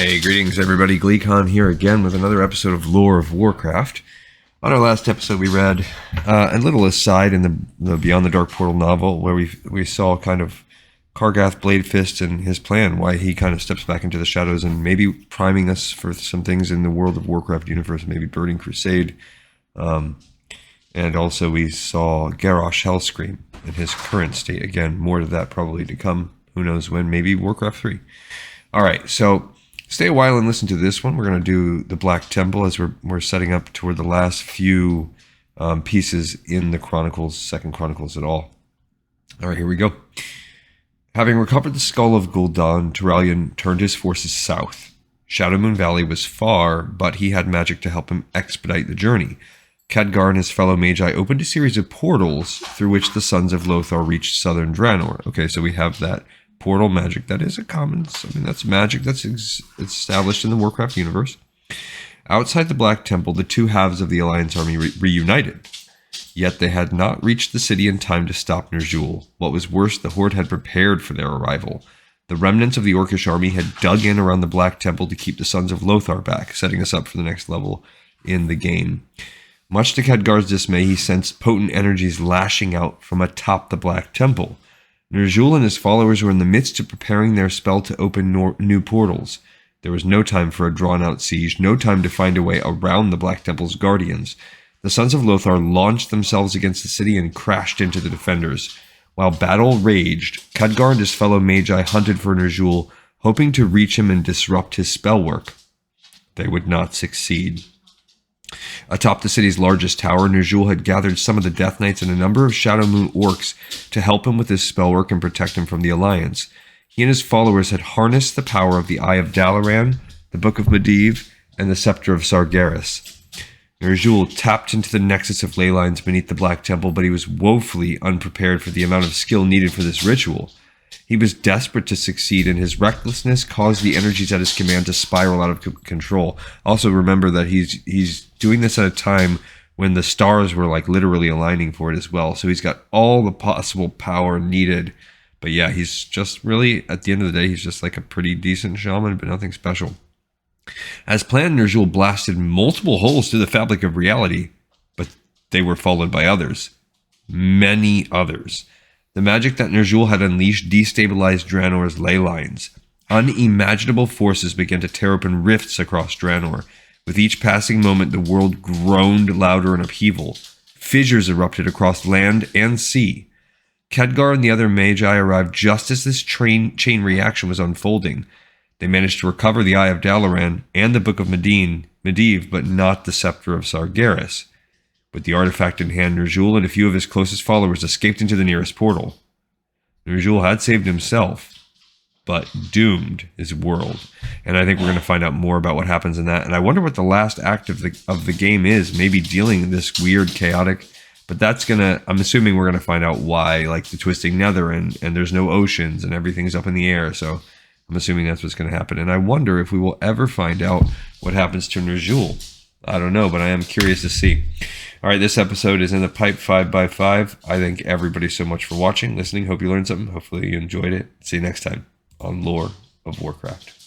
Hey, greetings everybody, GleeCon here again with another episode of Lore of Warcraft. On our last episode we read a little aside in the Beyond the Dark Portal novel where we saw kind of Kargath Bladefist and his plan, why he kind of steps back into the shadows and maybe priming us for some things in the World of Warcraft universe, maybe Burning Crusade. And also we saw Garrosh Hellscream in his current state. Again, more of that probably to come. Who knows when, maybe Warcraft 3. Alright, so stay a while and listen to this one. We're going to do the Black Temple as we're setting up toward the last few pieces in the Chronicles, Second Chronicles at all. Alright, here we go. Having recovered the skull of Gul'dan, Turalyon turned his forces south. Shadowmoon Valley was far, but he had magic to help him expedite the journey. Khadgar and his fellow Magi opened a series of portals through which the Sons of Lothar reached southern Draenor. Okay, so we have that portal magic. That is a common, that's magic that's established in the Warcraft universe. Outside the Black Temple, the two halves of the Alliance army reunited. Yet they had not reached the city in time to stop Ner'zhul. What was worse, the Horde had prepared for their arrival. The remnants of the Orcish army had dug in around the Black Temple to keep the Sons of Lothar back, setting us up for the next level in the game. Much to Khadgar's dismay, he sensed potent energies lashing out from atop the Black Temple. Ner'zhul and his followers were in the midst of preparing their spell to open new portals. There was no time for a drawn-out siege, no time to find a way around the Black Temple's guardians. The Sons of Lothar launched themselves against the city and crashed into the defenders. While battle raged, Khadgar and his fellow Magi hunted for Ner'zhul, hoping to reach him and disrupt his spell work. They would not succeed. Atop the city's largest tower, Ner'zhul had gathered some of the Death Knights and a number of Shadowmoon orcs to help him with his spellwork and protect him from the Alliance. He and his followers had harnessed the power of the Eye of Dalaran, the Book of Medivh, and the Scepter of Sargeras. Ner'zhul tapped into the nexus of ley lines beneath the Black Temple, but he was woefully unprepared for the amount of skill needed for this ritual. He was desperate to succeed, and his recklessness caused the energies at his command to spiral out of control. Also remember that he's doing this at a time when the stars were like literally aligning for it as well. So he's got all the possible power needed. But yeah, he's just really, at the end of the day, he's just like a pretty decent shaman, but nothing special. As planned, Ner'zhul blasted multiple holes through the fabric of reality, but they were followed by others. Many others. The magic that Ner'zhul had unleashed destabilized Draenor's ley lines. Unimaginable forces began to tear open rifts across Draenor. With each passing moment, the world groaned louder in upheaval. Fissures erupted across land and sea. Khadgar and the other Magi arrived just as this chain reaction was unfolding. They managed to recover the Eye of Dalaran and the Book of Medivh, but not the Scepter of Sargeras. With the artifact in hand, Ner'zhul and a few of his closest followers escaped into the nearest portal. Ner'zhul had saved himself, but doomed his world. And I think we're going to find out more about what happens in that. And I wonder what the last act of the game is. Maybe dealing with this weird, chaotic... But that's going to... I'm assuming we're going to find out why, like the Twisting Nether, and there's no oceans, and everything's up in the air, so... I'm assuming that's what's going to happen. And I wonder if we will ever find out what happens to Ner'zhul. I don't know, but I am curious to see. All right, this episode is in the pipe 5x5. I thank everybody so much for watching, listening. Hope you learned something. Hopefully you enjoyed it. See you next time on Lore of Warcraft.